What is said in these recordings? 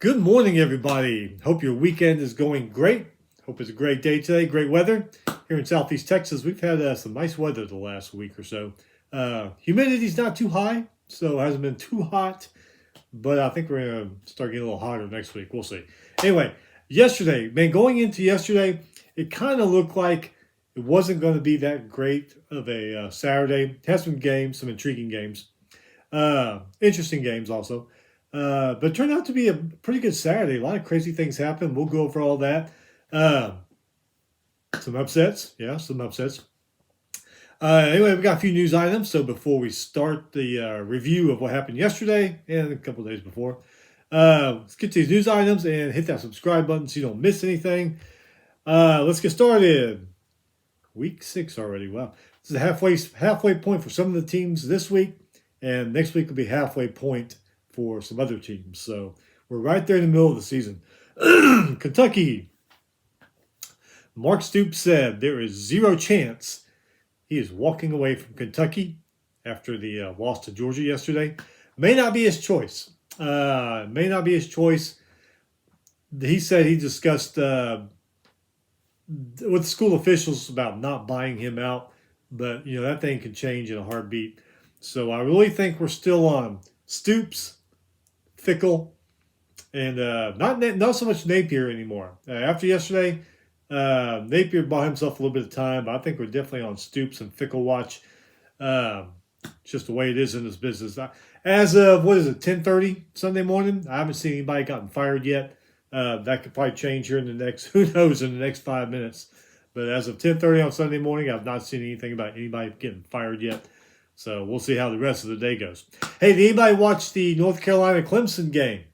Good morning, everybody. Hope your weekend is going great. Hope it's a great day today. Great weather here in Southeast Texas. We've had some nice weather the last week or so. Humidity's not too high, so it hasn't been too hot. But I think we're gonna start getting a little hotter next week. We'll see. Anyway, yesterday, man, going into yesterday, it kind of looked like it wasn't going to be that great of a Saturday. It had some games, some intriguing games, interesting games also. But it turned out to be a pretty good Saturday. A lot of crazy things happened. We'll go over all that. Uh, some upsets. Yeah, some upsets. Anyway, we got a few news items. So before we start the review of what happened yesterday and a couple of days before, let's get to these news items and hit that subscribe button so you don't miss anything. Let's get started. Week 6 already. Wow. This is a halfway point for some of the teams this week, and next week will be halfway point for some other teams. So we're right there in the middle of the season. Kentucky. Mark Stoops said there is zero chance he is walking away from Kentucky after the loss to Georgia yesterday. May not be his choice. May not be his choice. He said he discussed with school officials about not buying him out, but that thing can change in a heartbeat. So I really think we're still on Stoops, Fickell, and not so much Napier anymore. After yesterday, Napier bought himself a little bit of time, but I think we're definitely on Stoops and Fickell watch. It's just the way it is in this business. As of 10:30 Sunday morning, I haven't seen anybody gotten fired yet. That could probably change here in the next, who knows, in the next 5 minutes. But as of 10:30 on Sunday morning, I've not seen anything about anybody getting fired yet. So we'll see how the rest of the day goes. Hey, did anybody watch the North Carolina Clemson game?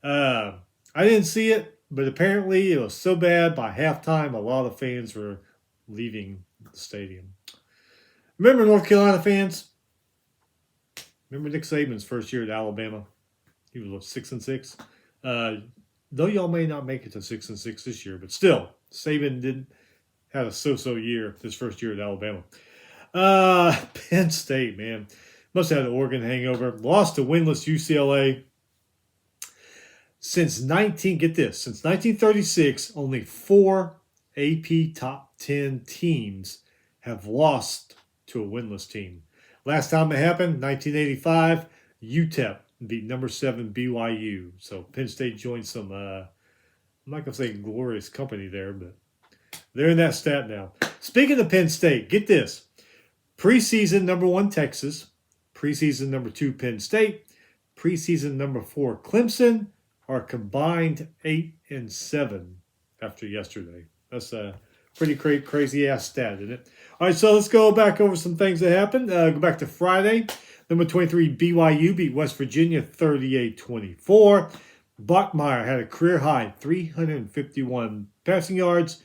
I didn't see it, but apparently it was so bad by halftime, a lot of fans were leaving the stadium. Remember, North Carolina fans? Remember Nick Saban's first year at Alabama? He was 6-6. Though y'all may not make it to 6-6 this year, but still, Saban did had a so-so year his first year at Alabama. Penn State, man. Must have had an Oregon hangover. Lost to winless UCLA. Since 1936, only 4 AP top 10 teams have lost to a winless team. Last time it happened, 1985, UTEP beat number 7 BYU. So Penn State joined some, I'm not going to say glorious company there, but they're in that stat now. Speaking of Penn State, get this. Preseason number 1, Texas. Preseason number 2, Penn State. Preseason number 4, Clemson are combined 8-7 after yesterday. That's a pretty crazy ass stat, isn't it? All right, so let's go back over some things that happened. Go back to Friday. Number 23, BYU beat West Virginia 38-24. Bachmeier had a career high 351 passing yards.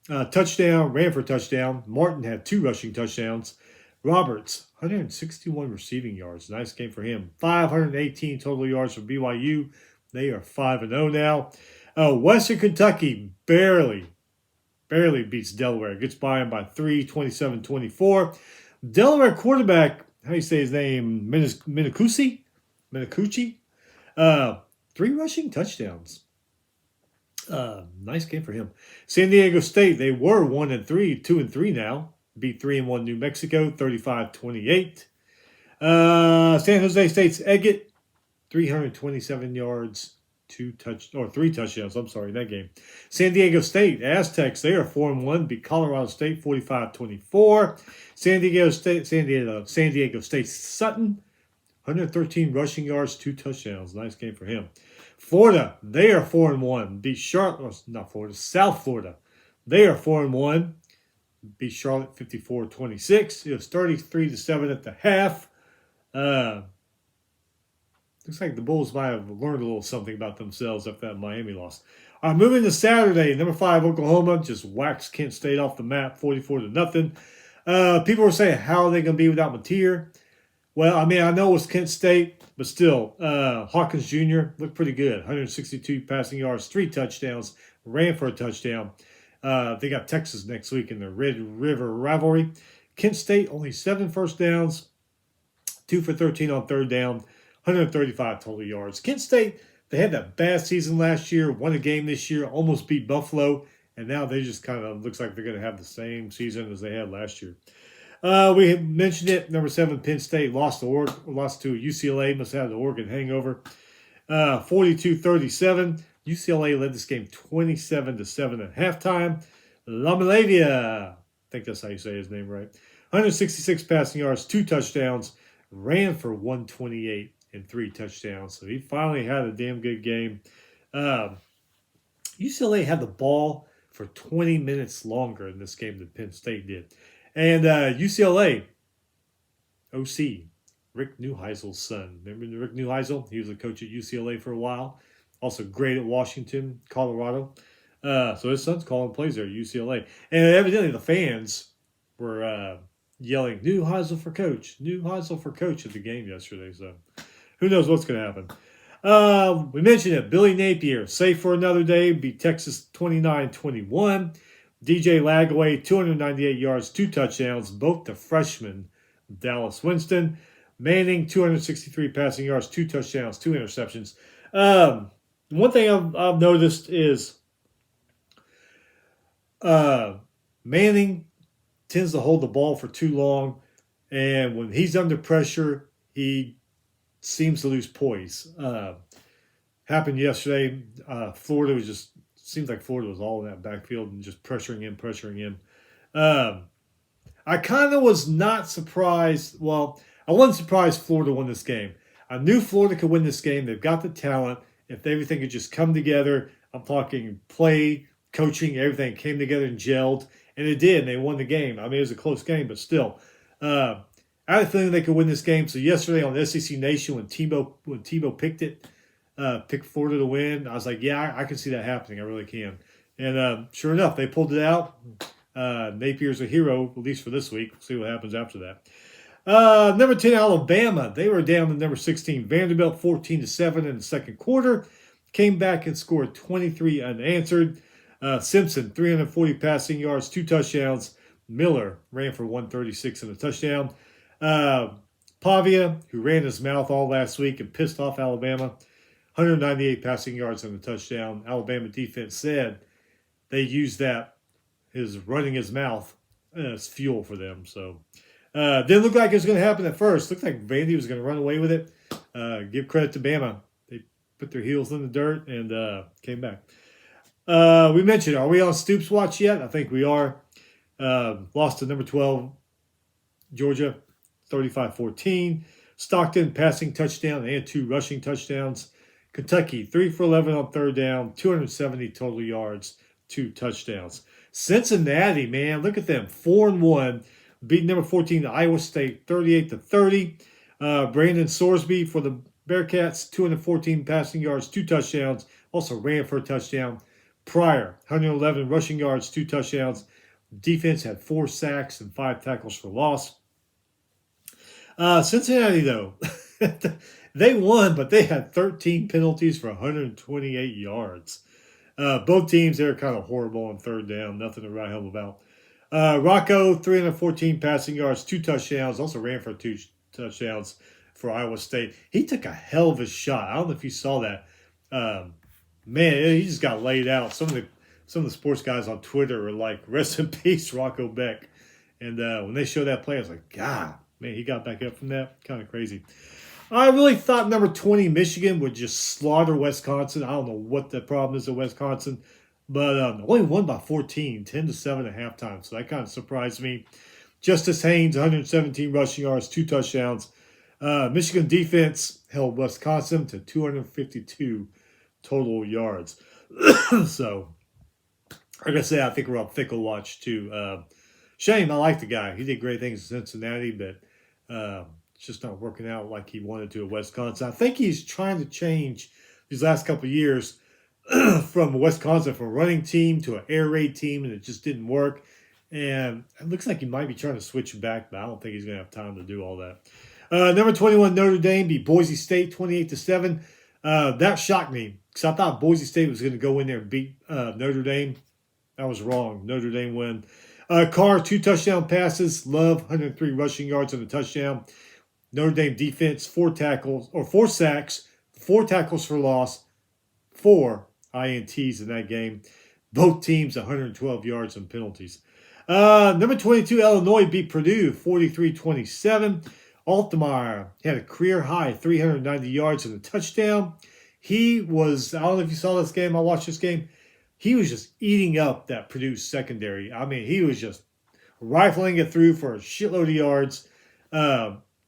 Touchdown, ran for a touchdown. Martin had 2 rushing touchdowns. Roberts, 161 receiving yards. Nice game for him. 518 total yards for BYU. They are 5-0 now. Western Kentucky barely beats Delaware. Gets by them by 3, 27-24. Delaware quarterback, how do you say his name? Minakuchi? 3 rushing touchdowns. Nice game for him. San Diego State, they were 1-3, 2-3 now. Beat 3-1 New Mexico, 35-28. San Jose State's Eggett, 327 yards, 3 touchdowns. I'm sorry, that game. San Diego State Aztecs, they are 4-1, beat Colorado State 45-24. San Diego State Sutton, 113 rushing yards, 2 touchdowns. Nice game for him. Florida, they are 4-1, beat South Florida. They are 4-1, beat Charlotte 54-26. It was 33-7 at the half. Looks like the Bulls might have learned a little something about themselves after that Miami loss. All right, moving to Saturday, number 5, Oklahoma just waxed Kent State off the map, 44-0. People were saying, how are they going to be without Mateer? Well, I mean, I know it was Kent State, but still, Hawkins Jr. looked pretty good. 162 passing yards, 3 touchdowns, ran for a touchdown. They got Texas next week in the Red River rivalry. Kent State, only 7 first downs, 2 for 13 on third down. 135 total yards. Kent State, they had that bad season last year, won a game this year, almost beat Buffalo, and now they just kind of looks like they're going to have the same season as they had last year. We mentioned it. Number 7, Penn State lost to UCLA. Must have the Oregon hangover. 42-37. UCLA led this game 27-7 at halftime. Lamalavia, I think that's how you say his name right. 166 passing yards, 2 touchdowns, ran for 128 and 3 touchdowns. So he finally had a damn good game. UCLA had the ball for 20 minutes longer in this game than Penn State did. And UCLA, OC, Rick Neuheisel's son. Remember Rick Neuheisel? He was a coach at UCLA for a while. Also great at Washington, Colorado. So his son's calling plays there at UCLA. And evidently the fans were yelling, Neuheisel for coach at the game yesterday. So who knows what's going to happen. We mentioned it. Billy Napier, safe for another day, beat Texas 29-21. DJ Lagway, 298 yards, 2 touchdowns, both the freshman, Dallas Winston. Manning, 263 passing yards, 2 touchdowns, 2 interceptions. One thing I've noticed is Manning tends to hold the ball for too long, and when he's under pressure, he seems to lose poise. Happened yesterday. Florida was just seems like Florida was all in that backfield and just pressuring him. I kind of was not surprised. Well, I wasn't surprised Florida won this game. I knew Florida could win this game. They've got the talent. If everything could just come together, I'm talking play, coaching, everything came together and gelled. And it did, and they won the game. I mean, it was a close game, but still. I had a feeling they could win this game. So yesterday on SEC Nation, when Tebow picked Florida to win, I was like, yeah, I can see that happening. I really can. And sure enough, they pulled it out. Napier's a hero, at least for this week. We'll see what happens after that. Number 10, Alabama. They were down to number 16, Vanderbilt, 14-7 in the second quarter. Came back and scored 23 unanswered. Simpson, 340 passing yards, 2 touchdowns. Miller ran for 136 and a touchdown. Pavia, who ran his mouth all last week and pissed off Alabama, 198 passing yards and a touchdown. Alabama defense said they used that, his running his mouth, as fuel for them. So didn't look like it was going to happen at first. Looked like Vandy was going to run away with it. Give credit to Bama. They put their heels in the dirt and came back. We mentioned, are we on Stoops watch yet? I think we are. Lost to number 12, Georgia, 35-14. Stockton, passing touchdown and 2 rushing touchdowns. Kentucky, 3 for 11 on third down, 270 total yards, 2 touchdowns. Cincinnati, man, look at them, 4-1. Beating number 14, Iowa State, 38-30. Brandon Sorsby for the Bearcats, 214 passing yards, 2 touchdowns. Also ran for a touchdown. Pryor, 111 rushing yards, 2 touchdowns. Defense had 4 sacks and 5 tackles for loss. Cincinnati, though, they won, but they had 13 penalties for 128 yards. Both teams, they're kind of horrible on third down. Nothing to write home about. Rocco, 314 passing yards, 2 touchdowns. Also ran for 2 touchdowns for Iowa State. He took a hell of a shot. I don't know if you saw that. Man, he just got laid out. Some of the sports guys on Twitter were like, rest in peace, Rocco Beck. And when they showed that play, I was like, God, man, he got back up from that. Kind of crazy. I really thought number 20, Michigan, would just slaughter Wisconsin. I don't know what the problem is at Wisconsin. But only won by 14, 10-7 at halftime. So that kind of surprised me. Justice Haynes, 117 rushing yards, 2 touchdowns. Michigan defense held Wisconsin to 252 total yards. So, like I said, I think we're on Fickle watch too. Shame, I like the guy. He did great things in Cincinnati, but it's just not working out like he wanted to at Wisconsin. I think he's trying to change these last couple of years from Wisconsin from a running team to an air raid team, and it just didn't work. And it looks like he might be trying to switch back, but I don't think he's going to have time to do all that. Number 21, Notre Dame beat Boise State 28-7. That shocked me because I thought Boise State was going to go in there and beat Notre Dame. I was wrong. Notre Dame win. Carr, 2 touchdown passes. Love, 103 rushing yards and a touchdown. Notre Dame defense, 4 sacks, 4 tackles for loss, 4 INTs in that game. Both teams 112 yards and penalties. Number 22, Illinois beat Purdue 43-27. Altmaier had a career high 390 yards and a touchdown. I don't know if you saw this game. I watched this game. He was just eating up that Purdue secondary. I mean, he was just rifling it through for a shitload of yards.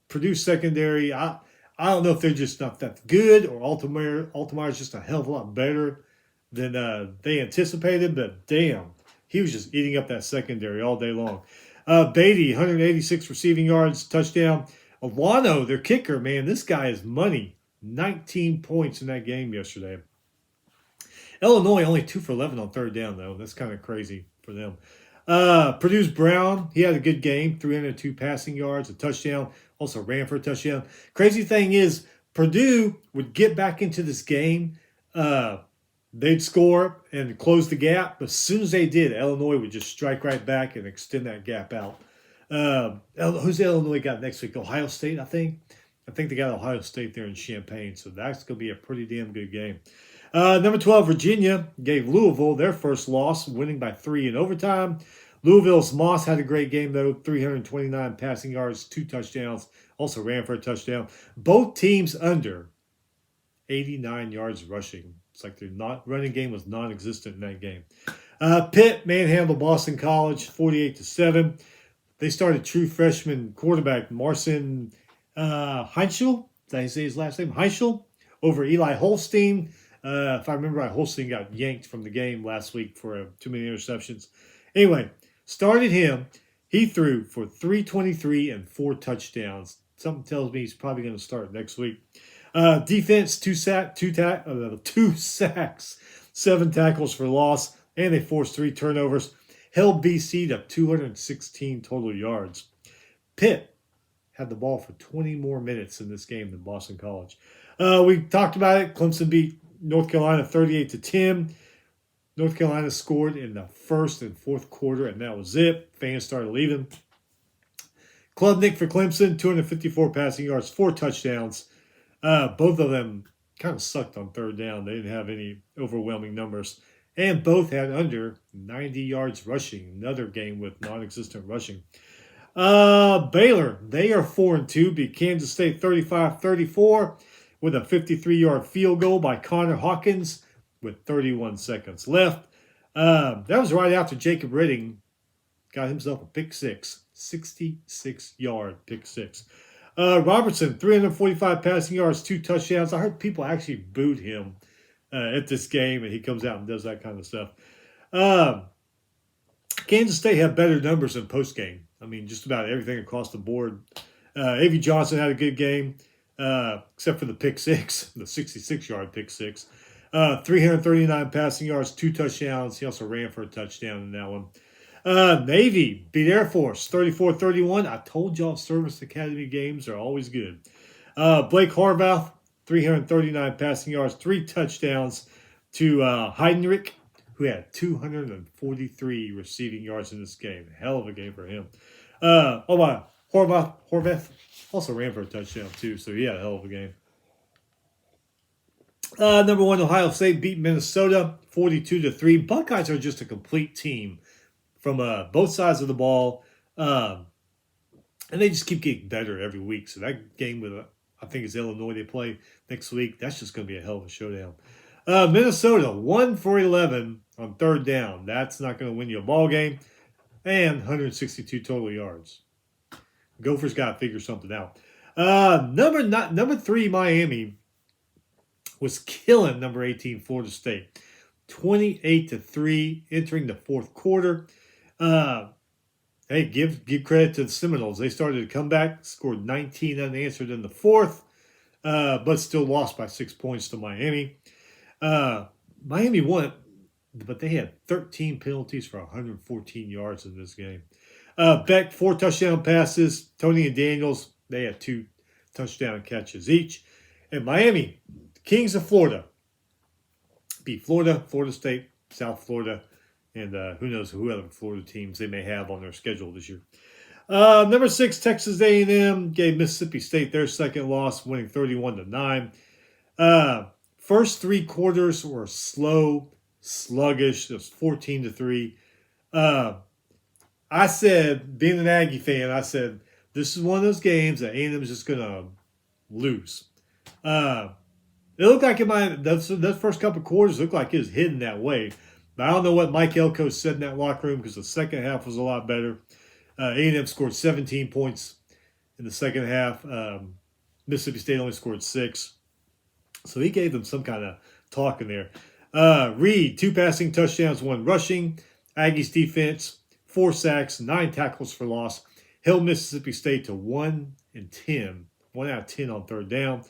Purdue secondary, I don't know if they're just not that good or Altmaier's just a hell of a lot better than they anticipated, but damn, he was just eating up that secondary all day long. Beatty, 186 receiving yards, touchdown. Alano, their kicker, man, this guy is money. 19 points in that game yesterday. Illinois only 2 for 11 on third down, though. That's kind of crazy for them. Purdue's Brown, he had a good game, 302 passing yards, a touchdown, also ran for a touchdown. Crazy thing is, Purdue would get back into this game. They'd score and close the gap, but as soon as they did, Illinois would just strike right back and extend that gap out. Who's Illinois got next week? Ohio State, I think. I think they got Ohio State there in Champaign, so that's going to be a pretty damn good game. Number 12, Virginia gave Louisville their first loss, winning by 3 in overtime. Louisville's Moss had a great game, though, 329 passing yards, 2 touchdowns, also ran for a touchdown. Both teams under 89 yards rushing. It's like their running game was non-existent in that game. Pitt manhandled Boston College 48-7. They started true freshman quarterback Marcin Heinschel. Did I say his last name? Heinschel over Eli Holstein. If I remember right, Holstein got yanked from the game last week for too many interceptions. Anyway, started him. He threw for 323 and 4 touchdowns. Something tells me he's probably going to start next week. Defense, 2 sacks, 7 tackles for loss, and they forced 3 turnovers. Held BC to 216 total yards. Pitt had the ball for 20 more minutes in this game than Boston College. We talked about it. Clemson beat North Carolina 38-10. North Carolina scored in the first and fourth quarter, and that was it. Fans started leaving. Klubnik for Clemson, 254 passing yards, 4 touchdowns. Both of them kind of sucked on third down. They didn't have any overwhelming numbers. And both had under 90 yards rushing. Another game with non-existent rushing. Baylor, they are 4-2, beat Kansas State 35-34 with a 53-yard field goal by Connor Hawkins with 31 seconds left. That was right after Jacob Redding got himself a pick six, 66-yard pick six. Robertson, 345 passing yards, 2 touchdowns. I heard people actually booed him at this game, and he comes out and does that kind of stuff. Kansas State had better numbers in postgame. I mean, just about everything across the board. A.V. Johnson had a good game, except for the pick six, the 66-yard pick six. 339 passing yards, 2 touchdowns. He also ran for a touchdown in that one. Navy beat Air Force 34-31. I told y'all Service Academy games are always good. Blake Harbaugh, 339 passing yards, 3 touchdowns to Heidenreich, who had 243 receiving yards in this game. Hell of a game for him. Horvath also ran for a touchdown too, so he had a hell of a game. Number 1, Ohio State beat Minnesota 42-3. Buckeyes are just a complete team from both sides of the ball, and they just keep getting better every week. So that game with, I think it's Illinois they play next week, that's just going to be a hell of a showdown. Minnesota, 1 for 11 on third down. That's not going to win you a ball game. And 162 total yards. Gophers got to figure something out. Number 3, Miami was killing number 18, Florida State. 28-3 entering the fourth quarter. Hey, give credit to the Seminoles. They started to come back, scored 19 unanswered in the fourth, but still lost by 6 points to Miami. Miami won, but they had 13 penalties for 114 yards in this game. Beck, 4 touchdown passes. Tony and Daniels, they had 2 touchdown catches each. And Miami, Kings of Florida, beat Florida, Florida State, South Florida, and who knows who other Florida teams they may have on their schedule this year. Number 6, Texas A&M gave Mississippi State their second loss, winning 31-9. First 3 quarters were slow, sluggish. It was 14-3. I said, being an Aggie fan, I said this is one of those games that A&M is just gonna lose. It looked like those first couple quarters looked like it was hidden that way. But I don't know what Mike Elko said in that locker room because the second half was a lot better. A&M scored 17 points in the second half. Mississippi State only scored 6. So he gave them some kind of talk in there. Reed, 2 passing touchdowns, 1 rushing. Aggies defense, 4 sacks, 9 tackles for loss. Held Mississippi State to 1-10, 1 out of 10 on third down,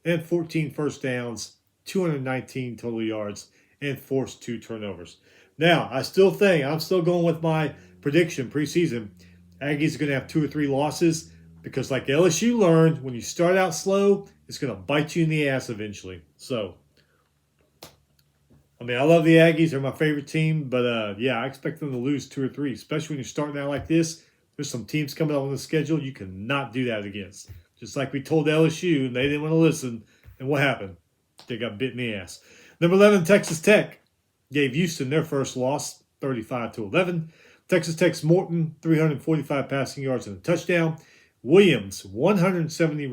and 14 first downs, 219 total yards, and forced 2 turnovers. Now, I'm still going with my prediction preseason. Aggies are going to have 2 or 3 losses because, like LSU learned, when you start out slow, it's going to bite you in the ass eventually. So, I love the Aggies. They're my favorite team. But, I expect them to lose 2 or 3, especially when you're starting out like this. There's some teams coming up on the schedule you cannot do that against. Just like we told LSU, and they didn't want to listen. And what happened? They got bit in the ass. Number 11, Texas Tech gave Houston their first loss, 35-11. Texas Tech's Morton, 345 passing yards and a touchdown. Williams, 107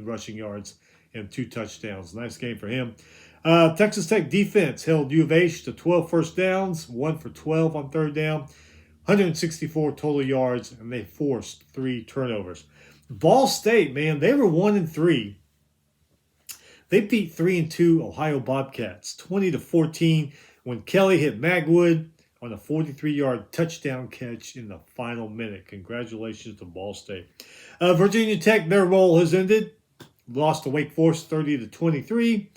rushing yards and 2 touchdowns. Nice game for him. Texas Tech defense held U of H to 12 first downs, 1 for 12 on third down, 164 total yards, and they forced 3 turnovers. Ball State, man, they were 1-3. They beat 3-2 Ohio Bobcats, 20-14, when Kelly hit Magwood on a 43-yard touchdown catch in the final minute. Congratulations to Ball State. Virginia Tech, their role has ended. Lost to Wake Forest 30-23.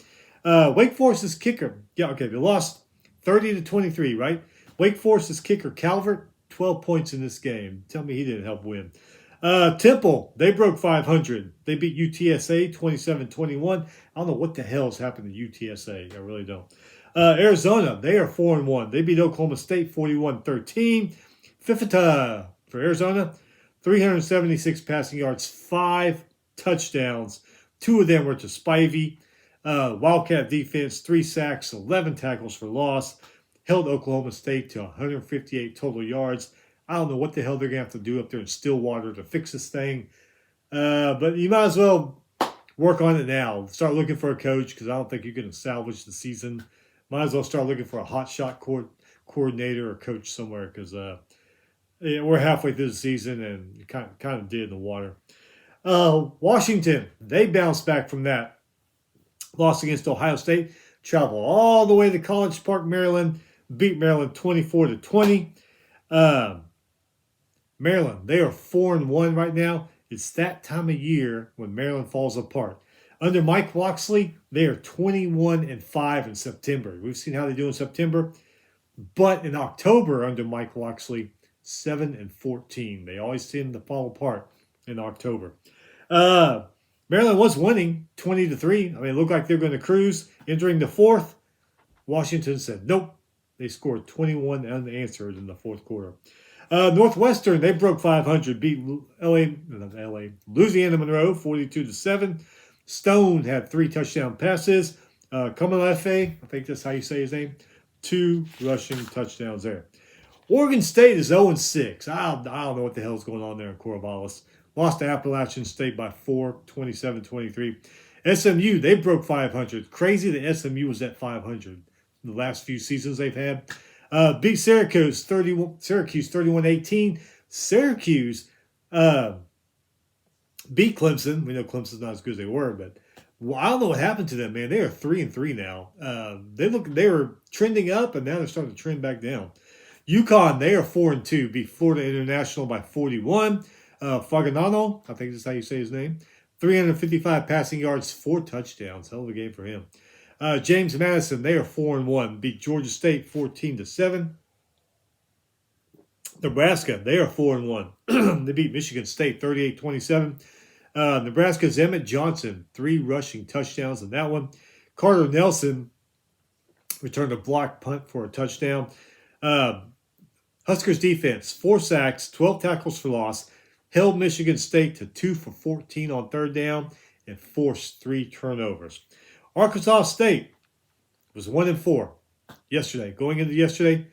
Wake Forest's kicker. They lost 30-23, right? Wake Forest's kicker, Calvert, 12 points in this game. Tell me he didn't help win. Temple, they broke 500. They beat UTSA 27-21. I don't know what the hell has happened to UTSA. I really don't. Arizona, they are 4-1. They beat Oklahoma State 41-13. Fifita for Arizona, 376 passing yards, 5 touchdowns. 2 of them were to Spivey. Wildcat defense, 3 sacks, 11 tackles for loss. Held Oklahoma State to 158 total yards. I don't know what the hell they're going to have to do up there in Stillwater to fix this thing. But you might as well work on it now. Start looking for a coach because I don't think you're going to salvage the season. Might as well start looking for a hot shot coordinator or coach somewhere because we're halfway through the season and you kind of dead in the water. Washington, they bounced back from that loss against Ohio State. Traveled all the way to College Park, Maryland. Beat Maryland 24-20. Maryland, they are 4-1 right now. It's that time of year when Maryland falls apart. Under Mike Locksley, they are 21-5 in September. We've seen how they do in September. But in October, under Mike Locksley, 7-14. They always seem to fall apart in October. Maryland was winning 20-3. It looked like they were going to cruise. Entering the fourth, Washington said nope. They scored 21 unanswered in the fourth quarter. Northwestern, they broke 500, beat Louisiana Monroe 42-7. Stone had 3 touchdown passes. Kamalefe, I think that's how you say his name, 2 rushing touchdowns there. Oregon State is 0-6. I don't know what the hell's going on there in Corvallis. Lost to Appalachian State by 4, 27-23. SMU, they broke 500. Crazy that SMU was at 500 the last few seasons they've had. Beat Syracuse 31-18. Syracuse beat Clemson. We know Clemson's not as good as they were, but I don't know what happened to them, man. They are 3-3 now. They were trending up, and now they're starting to trend back down. UConn, they are 4-2. Beat Florida International by 41. Faganano, I think that's how you say his name. 355 passing yards, 4 touchdowns. Hell of a game for him. James Madison, they are 4-1. Beat Georgia State 14-7. Nebraska, they are 4-1. They beat Michigan State 38-27. Nebraska's Emmett Johnson, 3 rushing touchdowns in that one. Carter Nelson returned a blocked punt for a touchdown. Huskers defense, 4 sacks, 12 tackles for loss, held Michigan State to 2 for 14 on third down, and forced 3 turnovers. Arkansas State was 1-4 yesterday. Going into yesterday,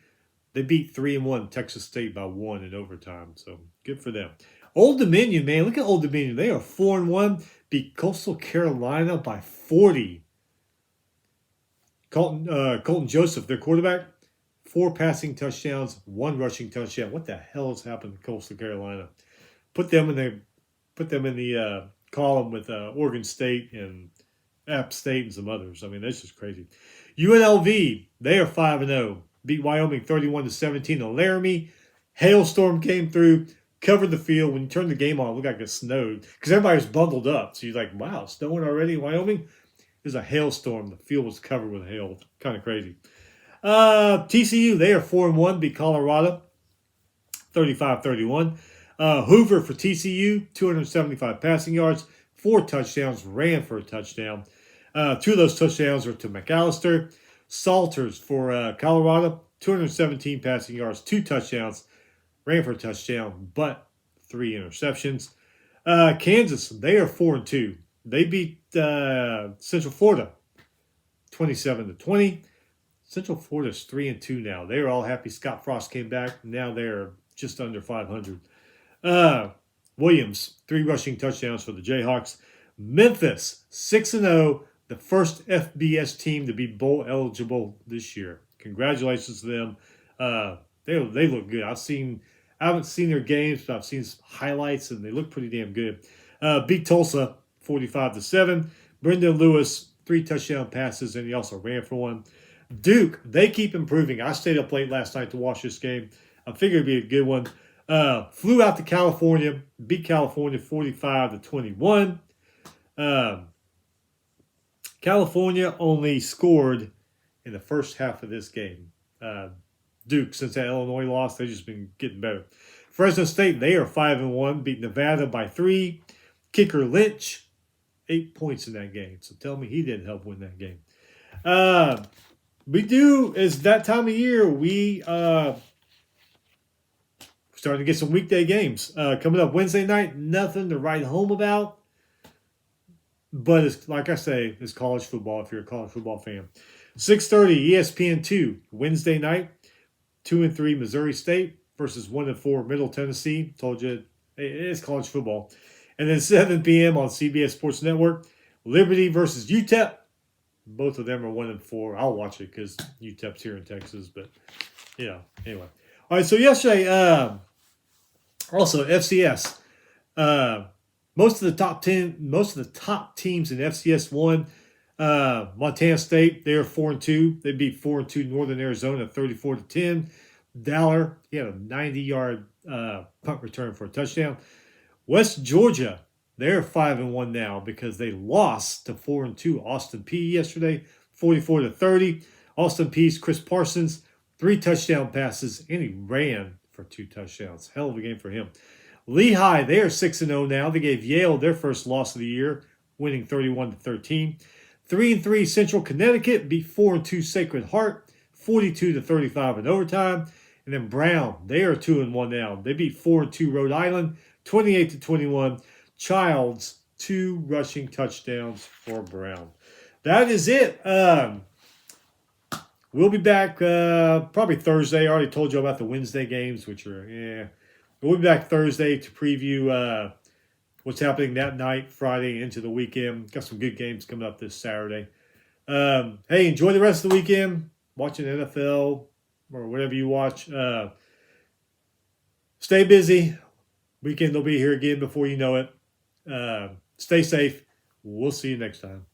they beat 3-1 Texas State by 1 in overtime. So good for them. Old Dominion, man, look at Old Dominion. They are 4-1. Beat Coastal Carolina by 40. Colton Joseph, their quarterback, 4 passing touchdowns, 1 rushing touchdown. What the hell has happened to Coastal Carolina? Put them in the column with Oregon State and App State and some others. I mean, that's just crazy. UNLV, they are 5-0. Beat Wyoming 31-17 on Laramie. Hailstorm came through, covered the field. When you turned the game on, it looked like it snowed because everybody was bundled up. So you're like, wow, snowing already in Wyoming? There's a hailstorm. The field was covered with hail. Kind of crazy. TCU, they are 4-1, beat Colorado 35-31. Hoover for TCU, 275 passing yards, 4 touchdowns, ran for a touchdown. 2 of those touchdowns are to McAllister. Salters for Colorado, 217 passing yards, 2 touchdowns, ran for a touchdown, but 3 interceptions. Kansas, they are 4-2. They beat Central Florida 27-20. Central Florida is 3-2 now. They are all happy Scott Frost came back. Now they're just under 500. Williams, 3 rushing touchdowns for the Jayhawks. Memphis, 6-0. The first FBS team to be bowl eligible this year. Congratulations to them. They look good. I haven't seen their games, but I've seen some highlights, and they look pretty damn good. Beat Tulsa 45-7. Brendan Lewis, 3 touchdown passes, and he also ran for 1. Duke, they keep improving. I stayed up late last night to watch this game. I figured it'd be a good one. Flew out to California, beat California 45-21. California only scored in the first half of this game. Duke, since that Illinois loss, they've just been getting better. Fresno State, they are 5-1, beat Nevada by 3. Kicker Lynch, 8 points in that game. So tell me he didn't help win that game. It's that time of year. We starting to get some weekday games. Coming up Wednesday night, nothing to write home about. But it's like I say, it's college football if you're a college football fan. 6:30 ESPN2 Wednesday night. 2-3 Missouri State versus 1-4 Middle Tennessee. Told you it's college football. And then 7 p.m. on CBS Sports Network. Liberty versus UTEP. Both of them are 1-4. I'll watch it because UTEP's here in Texas. But yeah, anyway. All right. So yesterday, also FCS. Most of the top teams in FCS won. Montana State, they're 4-2. They beat 4-2 Northern Arizona 34-10. Dowler, he had a 90-yard punt return for a touchdown. West Georgia, they're 5-1 now because they lost to 4-2 Austin Peay yesterday, 44-30. Austin Peay's Chris Parsons, 3 touchdown passes, and he ran for 2 touchdowns. Hell of a game for him. Lehigh, they are 6-0 now. They gave Yale their first loss of the year, winning 31-13. 3-3 Central Connecticut beat 4-2 Sacred Heart, 42-35 in overtime. And then Brown, they are 2-1 now. They beat 4-2 Rhode Island, 28-21. Childs, 2 rushing touchdowns for Brown. That is it. We'll be back probably Thursday. I already told you about the Wednesday games, which are, We'll be back Thursday to preview what's happening that night, Friday into the weekend. Got some good games coming up this Saturday. Hey, enjoy the rest of the weekend. Watching NFL or whatever you watch. Stay busy. Weekend will be here again before you know it. Stay safe. We'll see you next time.